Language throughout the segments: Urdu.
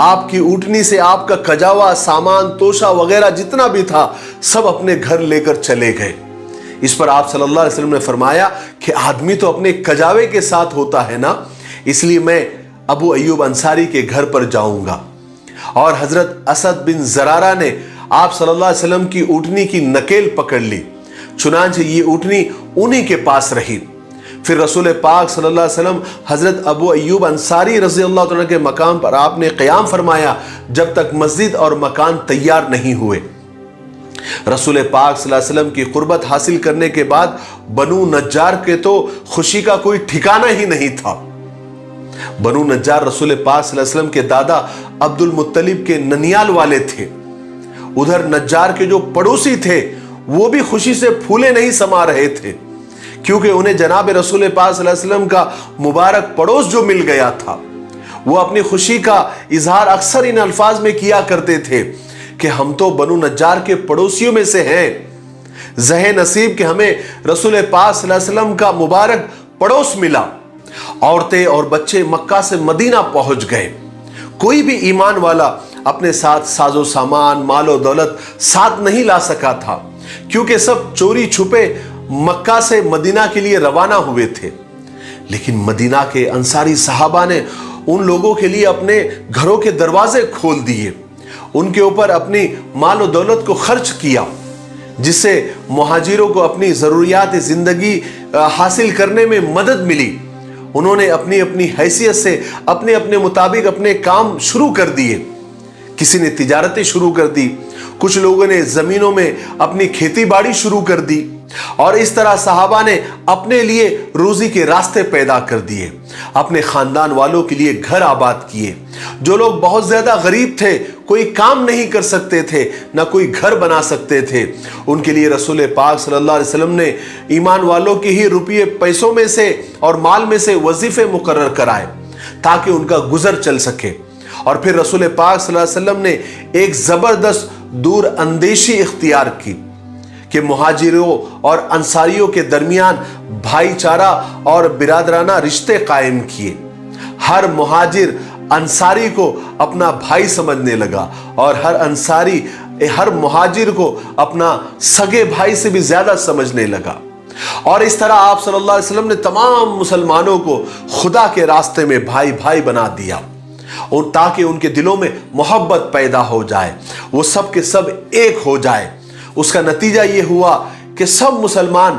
آپ کی اونٹنی سے آپ کا کجاوا سامان توشہ وغیرہ جتنا بھی تھا سب اپنے گھر لے کر چلے گئے۔ اس پر آپ صلی اللہ علیہ وسلم نے فرمایا کہ آدمی تو اپنے کجاوے کے ساتھ ہوتا ہے نا، اس لیے میں ابو ایوب انصاری کے گھر پر جاؤں گا۔ اور حضرت اسد بن زرارہ نے آپ صلی اللہ علیہ وسلم کی اونٹنی کی نکیل پکڑ لی، چنانچہ یہ اونٹنی انہی کے پاس رہی۔ پھر رسول پاک صلی اللہ علیہ وسلم حضرت ابو ایوب انصاری رضی اللہ عنہ کے مقام پر آپ نے قیام فرمایا جب تک مسجد اور مکان تیار نہیں ہوئے۔ رسول پاک صلی اللہ علیہ وسلم کی قربت حاصل کرنے کے بعد بنو نجار کے تو خوشی کا کوئی ٹھکانہ ہی نہیں تھا۔ بنو نجار رسول پاک صلی اللہ علیہ وسلم کے دادا عبد المطلب کے ننیال والے تھے۔ ادھر نجار کے جو پڑوسی تھے وہ بھی خوشی سے پھولے نہیں سما رہے تھے، کیونکہ انہیں جناب رسول پاک صلی اللہ علیہ وسلم کا مبارک پڑوس جو مل گیا تھا۔ وہ اپنی خوشی کا اظہار اکثر ان الفاظ میں کیا کرتے تھے کہ ہم تو بنو نجار کے پڑوسیوں میں سے ہیں، زہ نصیب کہ ہمیں رسول پاک صلی اللہ علیہ وسلم کا مبارک پڑوس ملا۔ عورتیں اور بچے مکہ سے مدینہ پہنچ گئے۔ کوئی بھی ایمان والا اپنے ساتھ ساز و سامان مال و دولت ساتھ نہیں لا سکا تھا، کیونکہ سب چوری چھپے مکہ سے مدینہ کے لیے روانہ ہوئے تھے۔ لیکن مدینہ کے انصاری صحابہ نے ان لوگوں کے لیے اپنے گھروں کے دروازے کھول دیے، ان کے اوپر اپنی مال و دولت کو خرچ کیا، جس سے مہاجروں کو اپنی ضروریات زندگی حاصل کرنے میں مدد ملی۔ انہوں نے اپنی اپنی حیثیت سے اپنے اپنے مطابق اپنے کام شروع کر دیے۔ کسی نے تجارتیں شروع کر دی، کچھ لوگوں نے زمینوں میں اپنی کھیتی باڑی شروع کر دی، اور اس طرح صحابہ نے اپنے لیے روزی کے راستے پیدا کر دیے، اپنے خاندان والوں کے لیے گھر آباد کیے۔ جو لوگ بہت زیادہ غریب تھے، کوئی کام نہیں کر سکتے تھے، نہ کوئی گھر بنا سکتے تھے، ان کے لیے رسول پاک صلی اللہ علیہ وسلم نے ایمان والوں کے ہی روپیے پیسوں میں سے اور مال میں سے وظیفے مقرر کرائے تاکہ ان کا گزر چل سکے۔ اور پھر رسول پاک صلی اللہ علیہ وسلم نے ایک زبردست دور اندیشی اختیار کی کہ مہاجروں اور انصاریوں کے درمیان بھائی چارہ اور برادرانہ رشتے قائم کیے۔ ہر مہاجر انصاری کو اپنا بھائی سمجھنے لگا، اور ہر انصاری ہر مہاجر کو اپنا سگے بھائی سے بھی زیادہ سمجھنے لگا۔ اور اس طرح آپ صلی اللہ علیہ وسلم نے تمام مسلمانوں کو خدا کے راستے میں بھائی بھائی بنا دیا، اور تاکہ ان کے دلوں میں محبت پیدا ہو جائے، وہ سب کے سب ایک ہو جائے۔ اس کا نتیجہ یہ ہوا کہ سب مسلمان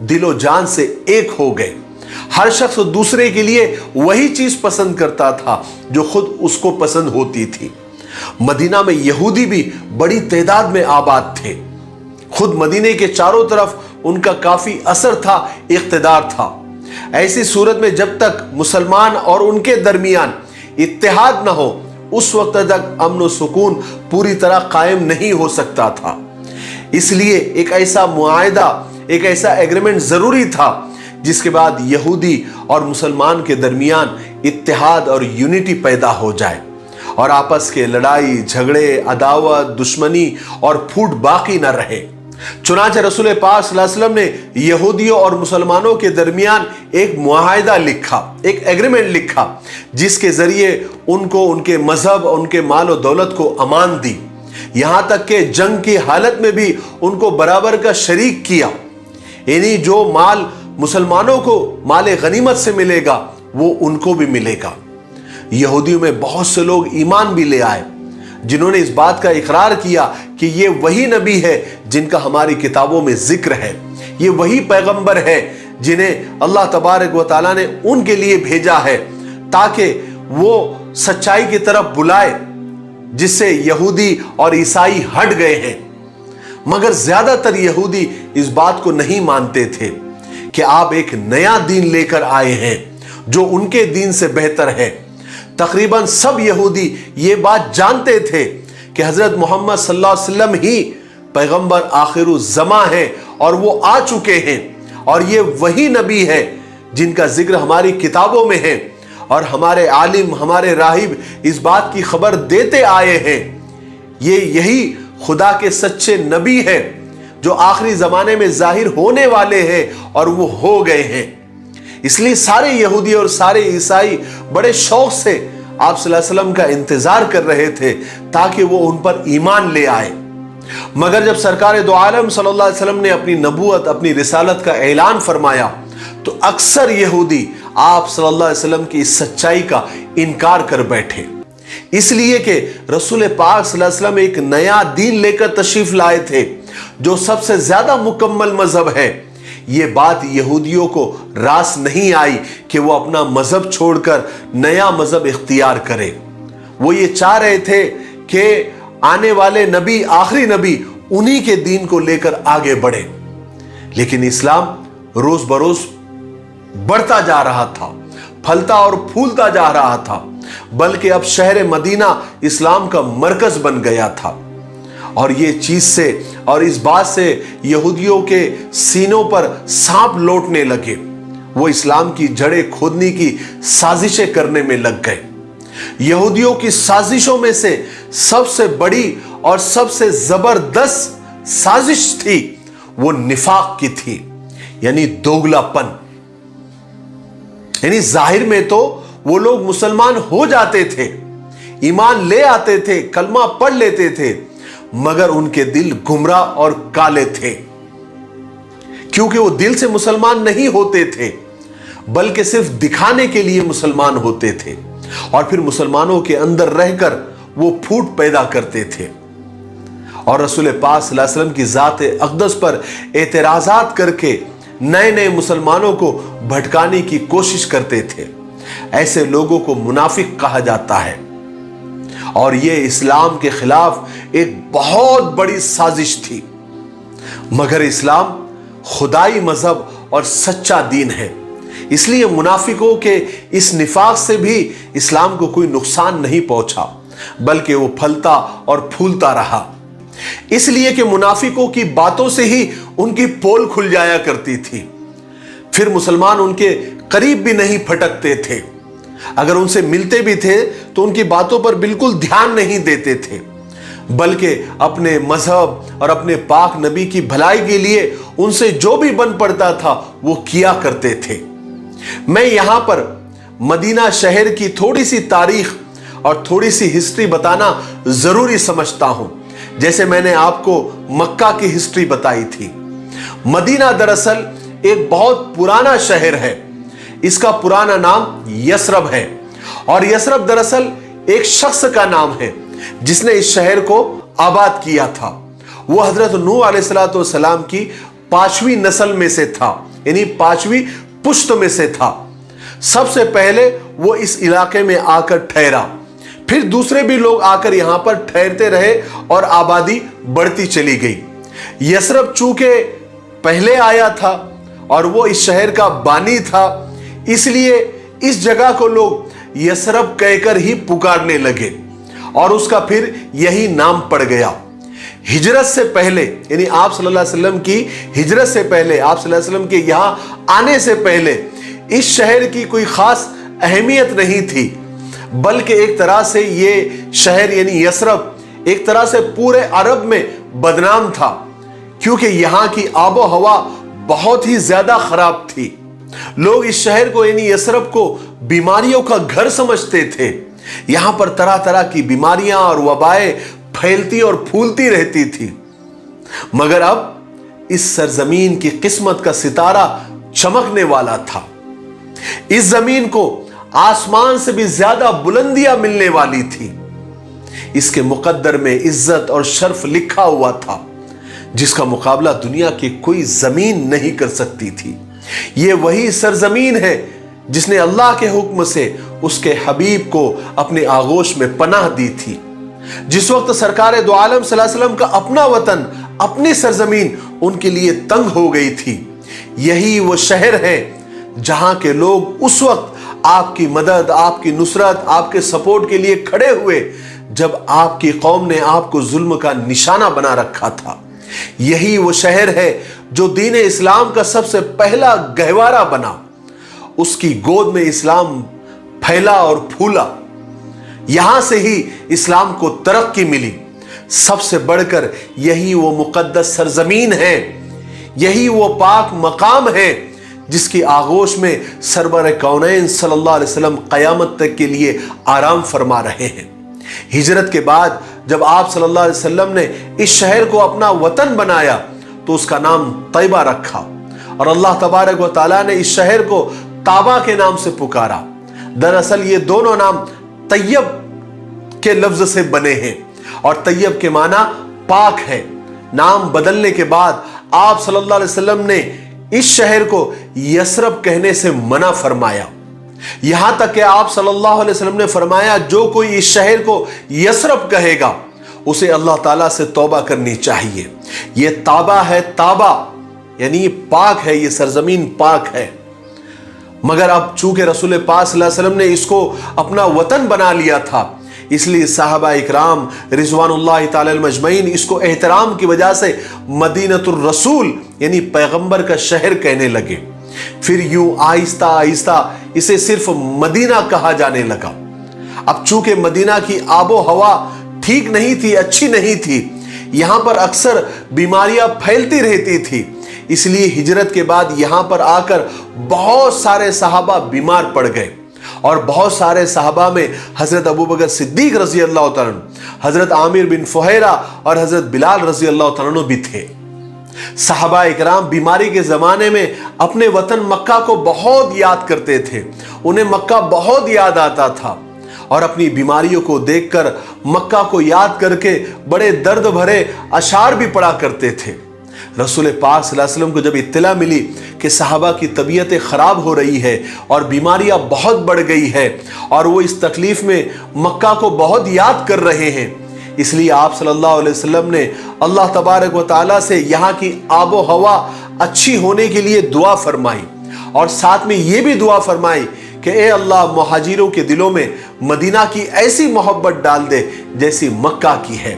دل و جان سے ایک ہو گئے۔ ہر شخص دوسرے کے لیے وہی چیز پسند کرتا تھا جو خود اس کو پسند ہوتی تھی۔ مدینہ میں یہودی بھی بڑی تعداد میں آباد تھے۔ خود مدینے کے چاروں طرف ان کا کافی اثر تھا، اقتدار تھا۔ ایسی صورت میں جب تک مسلمان اور ان کے درمیان اتحاد نہ ہو، اس وقت تک امن و سکون پوری طرح قائم نہیں ہو سکتا تھا۔ اس لیے ایک ایسا معاہدہ، ایک ایسا ایگریمنٹ ضروری تھا جس کے بعد یہودی اور مسلمان کے درمیان اتحاد اور یونٹی پیدا ہو جائے، اور آپس کے لڑائی جھگڑے عداوت دشمنی اور پھوٹ باقی نہ رہے۔ چنانچہ رسول پاک صلی اللہ علیہ وسلم نے یہودیوں اور مسلمانوں کے درمیان ایک معاہدہ لکھا، ایک ایگریمنٹ لکھا، جس کے ذریعے ان کو ان کے مذہب، ان کے مال و دولت کو امان دی، یہاں تک کہ جنگ کی حالت میں بھی ان کو برابر کا شریک کیا۔ یعنی جو مال مسلمانوں کو مال غنیمت سے ملے گا وہ ان کو بھی ملے گا۔ یہودیوں میں بہت سے لوگ ایمان بھی لے آئے، جنہوں نے اس بات کا اقرار کیا کہ یہ وہی نبی ہے جن کا ہماری کتابوں میں ذکر ہے، یہ وہی پیغمبر ہے جنہیں اللہ تبارک و تعالیٰ نے ان کے لیے بھیجا ہے تاکہ وہ سچائی کی طرف بلائے، جس سے یہودی اور عیسائی ہٹ گئے ہیں۔ مگر زیادہ تر یہودی اس بات کو نہیں مانتے تھے کہ آپ ایک نیا دین لے کر آئے ہیں جو ان کے دین سے بہتر ہے۔ تقریباً سب یہودی یہ بات جانتے تھے کہ حضرت محمد صلی اللہ علیہ وسلم ہی پیغمبر آخر الزماں ہیں، اور وہ آ چکے ہیں، اور یہ وہی نبی ہے جن کا ذکر ہماری کتابوں میں ہے، اور ہمارے عالم، ہمارے راہب اس بات کی خبر دیتے آئے ہیں۔ یہی خدا کے سچے نبی ہے جو آخری زمانے میں ظاہر ہونے والے ہیں، اور وہ ہو گئے ہیں۔ اس لیے سارے یہودی اور سارے عیسائی بڑے شوق سے آپ صلی اللہ علیہ وسلم کا انتظار کر رہے تھے تاکہ وہ ان پر ایمان لے آئے۔ مگر جب سرکار دو عالم صلی اللہ علیہ وسلم نے اپنی نبوت، اپنی رسالت کا اعلان فرمایا تو اکثر یہودی آپ صلی اللہ علیہ وسلم کی اس سچائی کا انکار کر بیٹھے، اس لیے کہ رسول پاک صلی اللہ علیہ وسلم ایک نیا دین لے کر تشریف لائے تھے جو سب سے زیادہ مکمل مذہب ہے۔ یہ بات یہودیوں کو راس نہیں آئی کہ وہ اپنا مذہب چھوڑ کر نیا مذہب اختیار کرے۔ وہ یہ چاہ رہے تھے کہ آنے والے نبی، آخری نبی، انہی کے دین کو لے کر آگے بڑھے۔ لیکن اسلام روز بروز بڑھتا جا رہا تھا، پھلتا اور پھولتا جا رہا تھا، بلکہ اب شہر مدینہ اسلام کا مرکز بن گیا تھا۔ اور یہ چیز سے اور اس بات سے یہودیوں کے سینوں پر سانپ لوٹنے لگے۔ وہ اسلام کی جڑیں کھودنے کی سازشیں کرنے میں لگ گئے۔ یہودیوں کی سازشوں میں سے سب سے بڑی اور سب سے زبردست سازش تھی وہ نفاق کی تھی، یعنی دوگلا پن۔ یعنی ظاہر میں تو وہ لوگ مسلمان ہو جاتے تھے، ایمان لے آتے تھے، کلمہ پڑھ لیتے تھے، مگر ان کے دل گمراہ اور کالے تھے، کیونکہ وہ دل سے مسلمان نہیں ہوتے تھے بلکہ صرف دکھانے کے لیے مسلمان ہوتے تھے، اور پھر مسلمانوں کے اندر رہ کر وہ پھوٹ پیدا کرتے تھے اور رسول پاک صلی اللہ علیہ وسلم کی ذات اقدس پر اعتراضات کر کے نئے نئے مسلمانوں کو بھٹکانے کی کوشش کرتے تھے۔ ایسے لوگوں کو منافق کہا جاتا ہے، اور یہ اسلام کے خلاف ایک بہت بڑی سازش تھی۔ مگر اسلام خدائی مذہب اور سچا دین ہے، اس لیے منافقوں کے اس نفاق سے بھی اسلام کو کوئی نقصان نہیں پہنچا، بلکہ وہ پھلتا اور پھولتا رہا۔ اس لیے کہ منافقوں کی باتوں سے ہی ان کی پول کھل جایا کرتی تھی، پھر مسلمان ان کے قریب بھی نہیں پھٹکتے تھے، اگر ان سے ملتے بھی تھے تو ان کی باتوں پر بالکل دھیان نہیں دیتے تھے، بلکہ اپنے مذہب اور اپنے پاک نبی کی بھلائی کے لیے ان سے جو بھی بن پڑتا تھا وہ کیا کرتے تھے۔ میں یہاں پر مدینہ شہر کی تھوڑی سی تاریخ اور تھوڑی سی ہسٹری بتانا ضروری سمجھتا ہوں، جیسے میں نے آپ کو مکہ کی ہسٹری بتائی تھی۔ مدینہ دراصل ایک بہت پرانا شہر ہے، اس کا پرانا نام یثرب ہے، اور یثرب دراصل ایک شخص کا نام ہے جس نے اس شہر کو آباد کیا تھا۔ وہ حضرت نوح علیہ السلام کی 5ویں نسل میں سے تھا، یعنی 5ویں پشت میں سے تھا۔ سب سے پہلے وہ اس علاقے میں آ کر ٹھہرا، پھر دوسرے بھی لوگ آ کر یہاں پر ٹھہرتے رہے اور آبادی بڑھتی چلی گئی۔ یثرب چونکہ پہلے آیا تھا اور وہ اس شہر کا بانی تھا، اس لیے اس جگہ کو لوگ یثرب کہہ کر ہی پکارنے لگے، اور اس کا پھر یہی نام پڑ گیا۔ ہجرت سے پہلے، یعنی آپ صلی اللہ علیہ وسلم کی ہجرت سے پہلے، آپ صلی اللہ علیہ وسلم کے یہاں آنے سے پہلے اس شہر کی کوئی خاص اہمیت نہیں تھی، بلکہ ایک طرح سے یہ شہر یعنی یثرب ایک طرح سے پورے عرب میں بدنام تھا، کیونکہ یہاں کی آب و ہوا بہت ہی زیادہ خراب تھی۔ لوگ اس شہر کو یعنی یثرب کو بیماریوں کا گھر سمجھتے تھے، یہاں پر طرح طرح کی بیماریاں اور وبائیں پھیلتی اور پھولتی رہتی تھی۔ مگر اب اس سرزمین کی قسمت کا ستارہ چمکنے والا تھا، اس زمین کو آسمان سے بھی زیادہ بلندیاں ملنے والی تھی، اس کے مقدر میں عزت اور شرف لکھا ہوا تھا جس کا مقابلہ دنیا کی کوئی زمین نہیں کر سکتی تھی۔ یہ وہی سرزمین ہے جس نے اللہ کے حکم سے اس کے حبیب کو اپنے آغوش میں پناہ دی تھی۔ جس وقت سرکار دو عالم صلی اللہ علیہ وسلم کا اپنا وطن، اپنی سرزمین ان کے لیے تنگ ہو گئی تھی، یہی وہ شہر ہے جہاں کے لوگ اس وقت آپ کی مدد، آپ کی نصرت، آپ کے سپورٹ کے لیے کھڑے ہوئے جب آپ کی قوم نے آپ کو ظلم کا نشانہ بنا رکھا تھا۔ یہی وہ شہر ہے جو دین اسلام کا سب سے پہلا گہوارہ بنا، اس کی گود میں اسلام پھیلا اور پھولا، یہاں سے ہی اسلام کو ترقی ملی۔ سب سے بڑھ کر یہی وہ مقدس سرزمین ہے، یہی وہ پاک مقام ہے جس کی آغوش میں سرور کونین صلی اللہ علیہ وسلم قیامت تک کے لیے آرام فرما رہے ہیں۔ ہجرت کے بعد جب آپ صلی اللہ علیہ وسلم نے اس شہر کو اپنا وطن بنایا تو اس کا نام طیبہ رکھا، اور اللہ تبارک و تعالیٰ نے اس شہر کو طابہ کے نام سے پکارا۔ دراصل یہ دونوں نام طیب کے لفظ سے بنے ہیں، اور طیب کے معنی پاک ہے۔ نام بدلنے کے بعد آپ صلی اللہ علیہ وسلم نے اس شہر کو یثرب کہنے سے منع فرمایا، یہاں تک کہ آپ صلی اللہ علیہ وسلم نے فرمایا جو کوئی اس شہر کو یثرب کہے گا اسے اللہ تعالیٰ سے توبہ کرنی چاہیے۔ یہ طابہ ہے، طابہ یعنی پاک ہے، یہ سرزمین پاک ہے۔ مگر اب چونکہ رسول پاک صلی اللہ علیہ وسلم نے اس کو اپنا وطن بنا لیا تھا، اس لیے صحابہ اکرام رضوان اللہ تعالی المجمعین اس کو احترام کی وجہ سے مدینۃ الرسول یعنی پیغمبر کا شہر کہنے لگے۔ پھر یوں آہستہ آہستہ اسے صرف مدینہ کہا جانے لگا۔ اب چونکہ مدینہ کی آب و ہوا ٹھیک نہیں تھی، اچھی نہیں تھی، یہاں پر اکثر بیماریاں پھیلتی رہتی تھی، اس لیے ہجرت کے بعد یہاں پر آ کر بہت سارے صحابہ بیمار پڑ گئے، اور بہت سارے صحابہ میں حضرت ابوبکر صدیق رضی اللہ تعالیٰ عنہ، حضرت عامر بن فہیرہ اور حضرت بلال رضی اللہ تعالیٰ عنہ بھی تھے۔ صحابہ اکرام بیماری کے زمانے میں اپنے وطن مکہ کو بہت یاد کرتے تھے، انہیں مکہ بہت یاد آتا تھا، اور اپنی بیماریوں کو دیکھ کر مکہ کو یاد کر کے بڑے درد بھرے اشعار بھی پڑھا کرتے تھے۔ رسول پاک صلی اللہ علیہ وسلم کو جب اطلاع ملی کہ صحابہ کی طبیعت خراب ہو رہی ہے اور بیماریاں بہت بڑھ گئی ہے اور وہ اس تکلیف میں مکہ کو بہت یاد کر رہے ہیں، اس لیے آپ صلی اللہ علیہ وسلم نے اللہ تبارک و تعالیٰ سے یہاں کی آب و ہوا اچھی ہونے کے لیے دعا فرمائی، اور ساتھ میں یہ بھی دعا فرمائی کہ اے اللہ مہاجروں کے دلوں میں مدینہ کی ایسی محبت ڈال دے جیسی مکہ کی ہے۔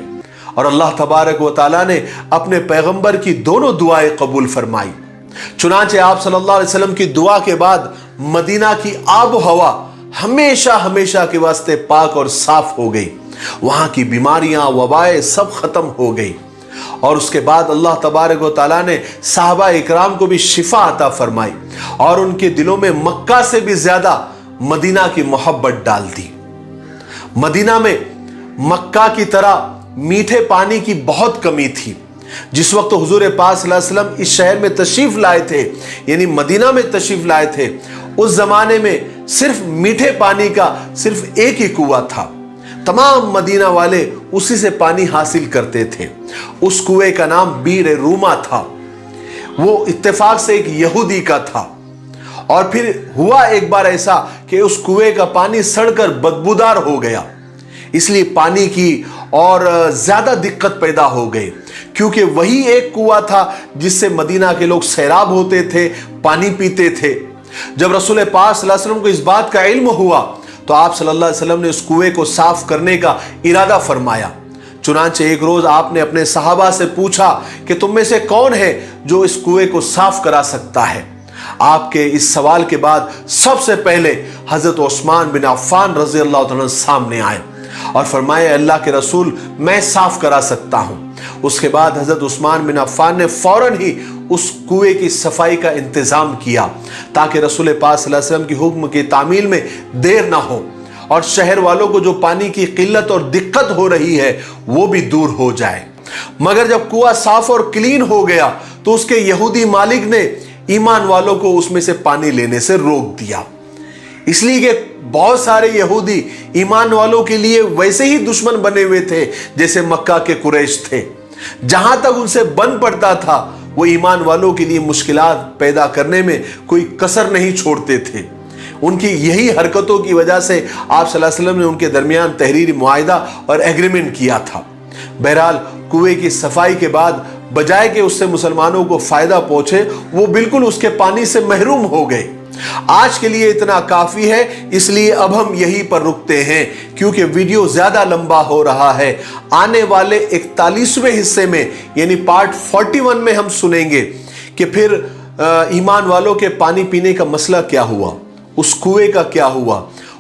اور اللہ تبارک و تعالیٰ نے اپنے پیغمبر کی دونوں دعائیں قبول فرمائی۔ چنانچہ آپ صلی اللہ علیہ وسلم کی دعا کے بعد مدینہ کی آب و ہوا ہمیشہ ہمیشہ کے واسطے پاک اور صاف ہو گئی، وہاں کی بیماریاں وبائیں سب ختم ہو گئی، اور اس کے بعد اللہ تبارک و تعالیٰ نے صحابہ اکرام کو بھی شفا عطا فرمائی، اور ان کے دلوں میں مکہ سے بھی زیادہ مدینہ کی محبت ڈال دی۔ مدینہ میں مکہ کی طرح میٹھے پانی کی بہت کمی تھی۔ جس وقت حضور پاک صلی اللہ علیہ وسلم اس شہر میں تشریف لائے تھے، یعنی مدینہ میں تشریف لائے تھے، اس زمانے میں صرف میٹھے پانی کا صرف ایک ہی کنواں تھا، تمام مدینہ والے اسی سے پانی حاصل کرتے تھے۔ اس کنویں کا نام بیر روما تھا، وہ اتفاق سے ایک یہودی کا تھا، اور پھر ہوا ایک بار ایسا کہ اس کنویں کا پانی سڑ کر بدبودار ہو گیا، اس لیے پانی کی اور زیادہ دقت پیدا ہو گئی، کیونکہ وہی ایک کنواں تھا جس سے مدینہ کے لوگ سیراب ہوتے تھے، پانی پیتے تھے۔ جب رسول پاک صلی اللہ علیہ وسلم کو اس بات کا علم ہوا تو آپ صلی اللہ علیہ وسلم نے اس کنویں کو صاف کرنے کا ارادہ فرمایا۔ چنانچہ ایک روز آپ نے اپنے صحابہ سے پوچھا کہ تم میں سے کون ہے جو اس کنویں کو صاف کرا سکتا ہے؟ آپ کے اس سوال کے بعد سب سے پہلے حضرت عثمان بن عفان رضی اللہ عنہ سامنے آئے اور فرمایا اللہ کے رسول میں صاف کرا سکتا ہوں۔ اس کے بعد حضرت عثمان بن عفان نے فوراً ہی اس کنویں کی صفائی کا انتظام کیا تاکہ رسول پاک صلی اللہ علیہ وسلم کی حکم کی تعمیل میں دیر نہ ہو اور شہر والوں کو جو پانی کی قلت اور دقت ہو رہی ہے وہ بھی دور ہو جائے۔ مگر جب کنواں صاف اور کلین ہو گیا تو اس کے یہودی مالک نے ایمان والوں کو اس میں سے پانی لینے سے روک دیا، اس لیے کہ بہت سارے یہودی ایمان والوں کے لیے ویسے ہی دشمن بنے ہوئے تھے جیسے مکہ کے قریش تھے۔ جہاں تک ان سے بن پڑتا تھا وہ ایمان والوں کے لیے مشکلات پیدا کرنے میں کوئی کسر نہیں چھوڑتے تھے۔ ان کی یہی حرکتوں کی وجہ سے آپ صلی اللہ علیہ وسلم نے ان کے درمیان تحریری معاہدہ اور ایگریمنٹ کیا تھا۔ بہرحال کنویں کی صفائی کے بعد بجائے کہ اس سے مسلمانوں کو فائدہ پہنچے وہ بالکل اس کے پانی سے محروم ہو گئے۔ آج کے لیے اتنا کافی ہے، اس لیے اب ہم یہی پر رکتے ہیں کیونکہ ویڈیو زیادہ لمبا ہو رہا ہے۔ آنے والے 41ویں حصے میں یعنی پارٹ 41 میں ہم سنیں گے کہ پھر ایمان والوں کے پانی پینے کا مسئلہ کیا ہوا، اس کنویں کا کیا ہوا،